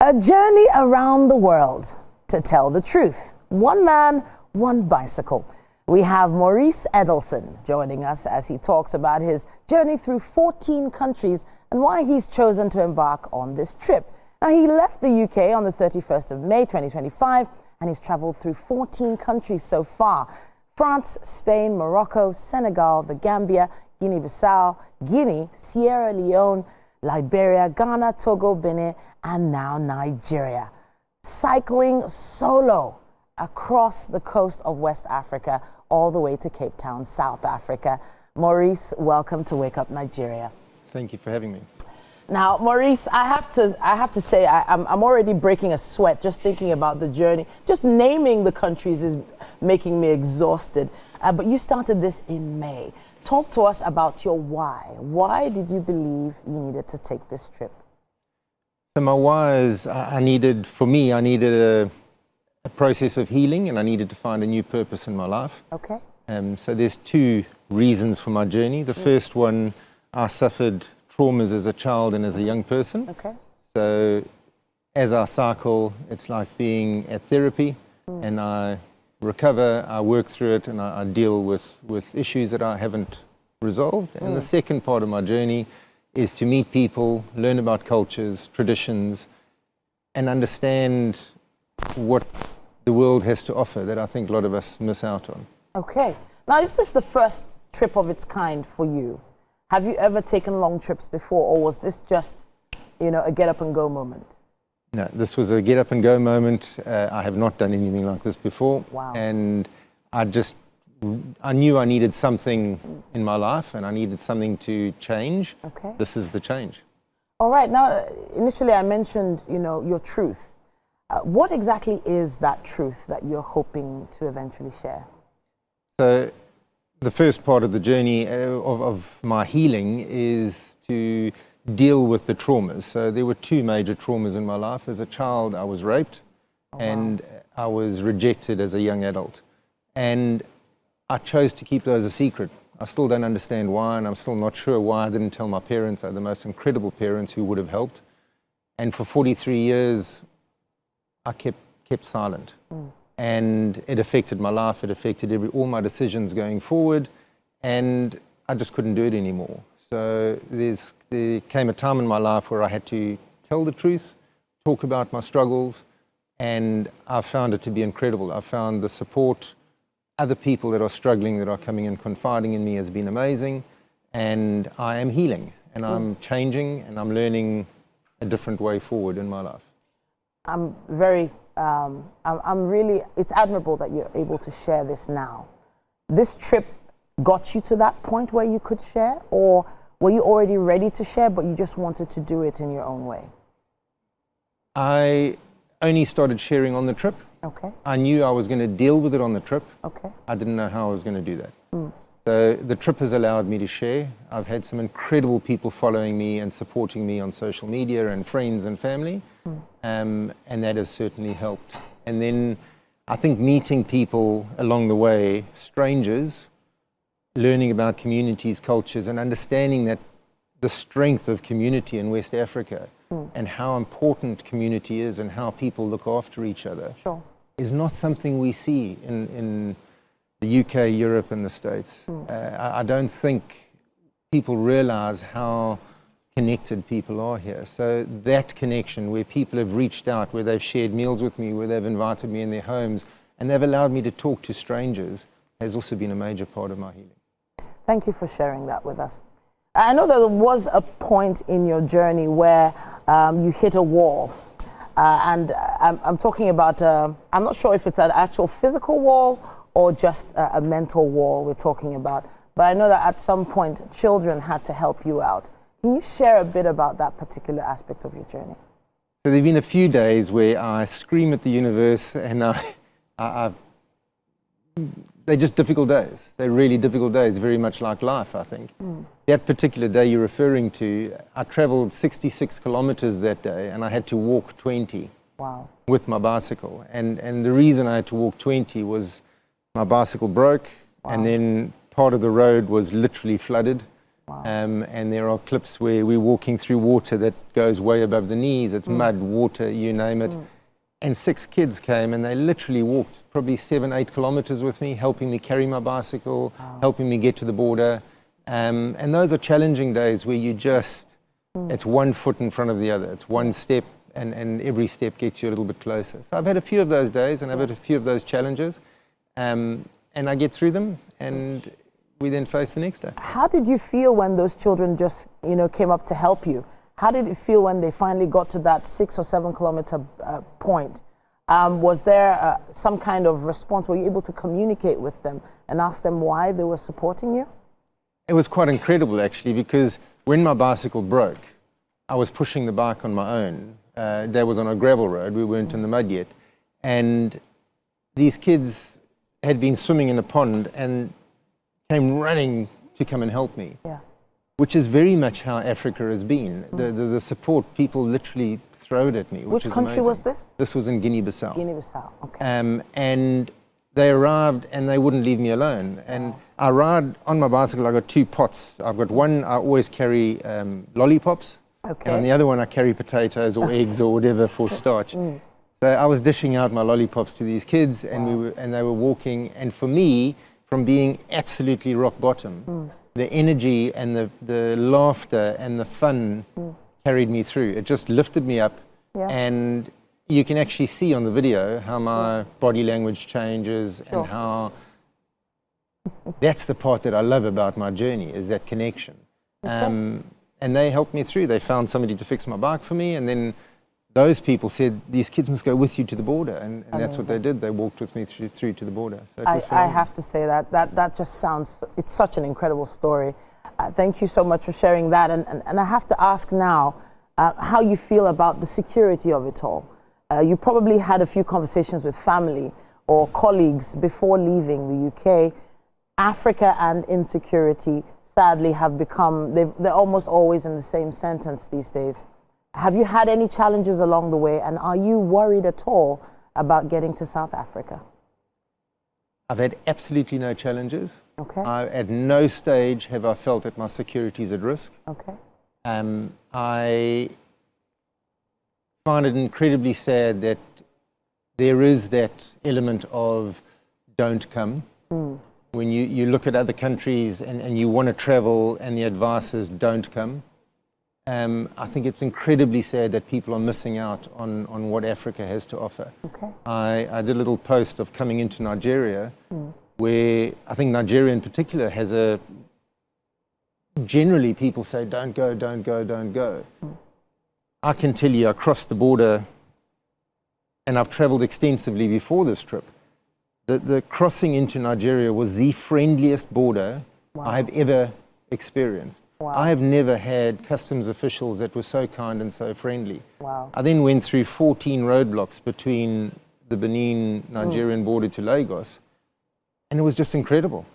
A journey around the world to tell the truth. One man, one bicycle. We have Maurice Edelson joining us as he talks about his journey through 14 countries and why he's chosen to embark on this trip. Now, he left the UK on the 31st of May 2025 and he's traveled through 14 countries so far. France, Spain, Morocco, Senegal, the Gambia, Guinea-Bissau, Guinea, Sierra Leone, Liberia, Ghana, Togo, Benin, and now Nigeria. Cycling solo across the coast of West Africa, all the way to Cape Town, South Africa. Maurice, welcome to Wake Up Nigeria. Thank you for having me. Now, Maurice, I have to say I'm already breaking a sweat just thinking about the journey. Just naming the countries is making me exhausted. But you started this in May. Talk to us about your why. Why did you believe you needed to take this trip? So my why is I needed a process of healing, and I needed to find a new purpose in my life. Okay. So there's two reasons for my journey. The first one, I suffered traumas as a child and as a young person. Okay. So as I cycle, it's like being at therapy, and I recover, I work through it, and I deal with issues that I haven't resolved. And the second part of my journey is to meet people, learn about cultures, traditions, and understand what the world has to offer that I think a lot of us miss out on. Okay. Now, is this the first trip of its kind for you? Have you ever taken long trips before, or was this just, a get up and go moment? No, this was a get up and go moment. I have not done anything like this before. Wow. And I knew I needed something in my life, and I needed something to change. Okay. This is the change. All right. Now, initially I mentioned, your truth. What exactly is that truth that you're hoping to eventually share? So the first part of the journey of my healing is to deal with the traumas. So there were two major traumas in my life. As a child, I was raped, and I was rejected as a young adult. And I chose to keep those a secret. I still don't understand why, and I'm still not sure why I didn't tell my parents. I had the most incredible parents who would have helped. And for 43 years, I kept silent. And it affected my life, it affected all my decisions going forward, and I just couldn't do it anymore. So there came a time in my life where I had to tell the truth, talk about my struggles, and I found it to be incredible. I found the support, other people that are struggling, that are coming and confiding in me, has been amazing, and I am healing, and I'm changing, and I'm learning a different way forward in my life. I'm really, it's admirable that you're able to share this now. This trip got you to that point where you could share, or were you already ready to share, but you just wanted to do it in your own way? I only started sharing on the trip. Okay. I knew I was going to deal with it on the trip. Okay. I didn't know how I was going to do that. So the trip has allowed me to share. I've had some incredible people following me and supporting me on social media, and friends and family, and that has certainly helped. And then I think meeting people along the way, strangers, learning about communities, cultures, and understanding that the strength of community in West Africa and how important community is and how people look after each other is not something we see in the UK, Europe, and the States. I don't think people realize how connected people are here. So that connection, where people have reached out, where they've shared meals with me, where they've invited me in their homes, and they've allowed me to talk to strangers, has also been a major part of my healing. Thank you for sharing that with us. I know there was a point in your journey where you hit a wall. And I'm talking about, I'm not sure if it's an actual physical wall or just a mental wall we're talking about. But I know that at some point, children had to help you out. Can you share a bit about that particular aspect of your journey? So there have been a few days where I scream at the universe, and they're just difficult days. They're really difficult days, very much like life, I think. That particular day you're referring to, I traveled 66 kilometers that day, and I had to walk 20 with my bicycle. And the reason I had to walk 20 was my bicycle broke, and then part of the road was literally flooded. Wow. And there are clips where we're walking through water that goes way above the knees. It's mud, water, you name it. And 6 kids came and they literally walked probably 7-8 kilometers with me, helping me carry my bicycle, helping me get to the border. And those are challenging days where you just, it's one foot in front of the other. It's one step and every step gets you a little bit closer. So I've had a few of those days and I've had a few of those challenges. And I get through them and we then face the next day. How did you feel when those children just, came up to help you? How did it feel when they finally got to that 6 or 7 kilometer point? Was there some kind of response? Were you able to communicate with them and ask them why they were supporting you? It was quite incredible actually, because when my bicycle broke, I was pushing the bike on my own. Dad was on a gravel road, we weren't in the mud yet. And these kids had been swimming in a pond and came running to come and help me. Yeah. Which is very much how Africa has been. The support, people literally throw it at me, which is country amazing. was this? This was in Guinea-Bissau. Guinea-Bissau, okay. And they arrived and they wouldn't leave me alone. And I ride on my bicycle, I've got 2 pots. I've got one, I always carry lollipops. Okay. And on the other one, I carry potatoes or eggs or whatever for starch. So I was dishing out my lollipops to these kids and they were walking. And for me, from being absolutely rock bottom, the energy and the laughter and the fun carried me through. It just lifted me up. Yeah. And you can actually see on the video how my body language changes and how that's the part that I love about my journey, is that connection. Okay. And they helped me through. They found somebody to fix my bike for me, and then those people said, these kids must go with you to the border, and that's what they did. They walked with me through to the border. So it was I have to say that just sounds, it's such an incredible story. Thank you so much for sharing that. And I have to ask now how you feel about the security of it all. You probably had a few conversations with family or colleagues before leaving the UK. Africa and insecurity sadly have become, they're almost always in the same sentence these days. Have you had any challenges along the way, and are you worried at all about getting to South Africa? I've had absolutely no challenges. Okay. At no stage have I felt that my security is at risk. Okay. I find it incredibly sad that there is that element of don't come. When you look at other countries and you want to travel and the advice is don't come. I think it's incredibly sad that people are missing out on what Africa has to offer. Okay. I did a little post of coming into Nigeria, where I think Nigeria in particular has generally people say, don't go, don't go, don't go. I can tell you, I crossed the border, and I've traveled extensively before this trip. The crossing into Nigeria was the friendliest border I have ever experienced. Wow. I have never had customs officials that were so kind and so friendly. Wow. I then went through 14 roadblocks between the Benin-Nigerian border to Lagos, and it was just incredible.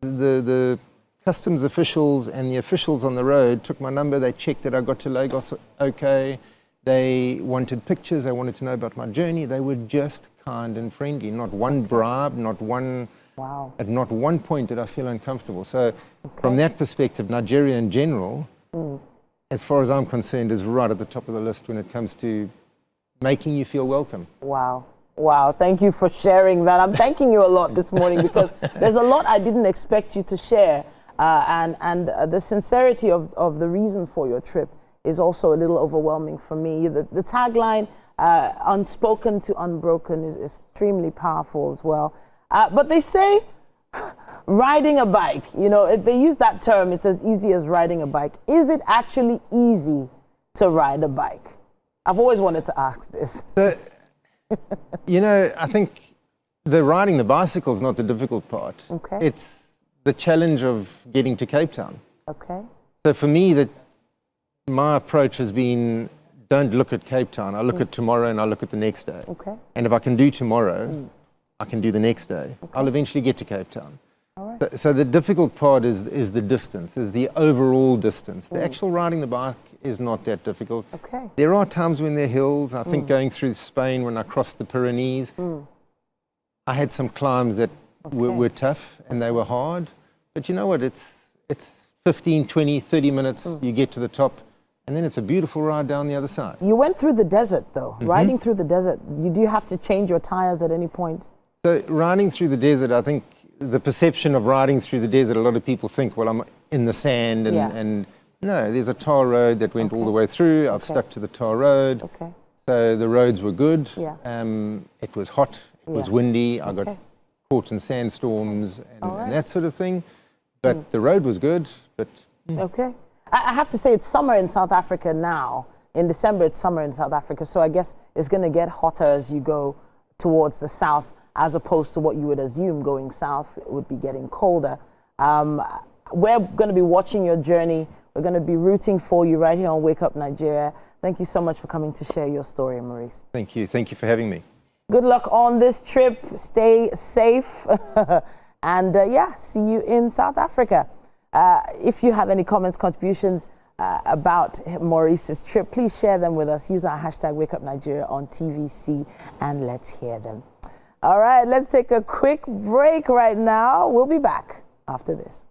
The customs officials and the officials on the road took my number, they checked that I got to Lagos okay, they wanted pictures, they wanted to know about my journey, they were just kind and friendly, not one bribe, not one... Wow. At not one point did I feel uncomfortable. So from that perspective, Nigeria in general, as far as I'm concerned, is right at the top of the list when it comes to making you feel welcome. Wow. Wow. Thank you for sharing that. I'm thanking you a lot this morning because there's a lot I didn't expect you to share. And the sincerity of the reason for your trip is also a little overwhelming for me. The tagline, unspoken to unbroken, is extremely powerful as well. But they say riding a bike, they use that term, it's as easy as riding a bike. Is it actually easy to ride a bike? I've always wanted to ask this. So, I think riding the bicycle is not the difficult part. Okay. It's the challenge of getting to Cape Town. Okay. So for me, my approach has been, don't look at Cape Town. I look at tomorrow and I look at the next day. Okay. And if I can do tomorrow, I can do the next day. Okay. I'll eventually get to Cape Town. All right. So the difficult part is the distance, is the overall distance. The actual riding the bike is not that difficult. Okay. There are times when there are hills. I think going through Spain when I crossed the Pyrenees, I had some climbs that were tough and they were hard. But you know what? It's it's 15, 20, 30 minutes, you get to the top, and then it's a beautiful ride down the other side. You went through the desert, though. Riding through the desert, do you have to change your tires at any point? So riding through the desert, I think the perception of riding through the desert, a lot of people think, well, I'm in the sand, and no, there's a tar road that went all the way through. I've stuck to the tar road. Okay. So the roads were good. Yeah. It was hot, it was windy. I got caught in sandstorms and that sort of thing. But the road was good. But Okay. I have to say it's summer in South Africa now. In December, it's summer in South Africa. So I guess it's going to get hotter as you go towards the south, as opposed to what you would assume going south. It would be getting colder. We're going to be watching your journey. We're going to be rooting for you right here on Wake Up Nigeria. Thank you so much for coming to share your story, Maurice. thank you. Thank you for having me. Good luck on this trip. Stay safe. And see you in South Africa. If you have any comments, contributions about Maurice's trip, please share them with us. Use our hashtag WakeUpNigeria on TVC and let's hear them. All right, let's take a quick break right now. We'll be back after this.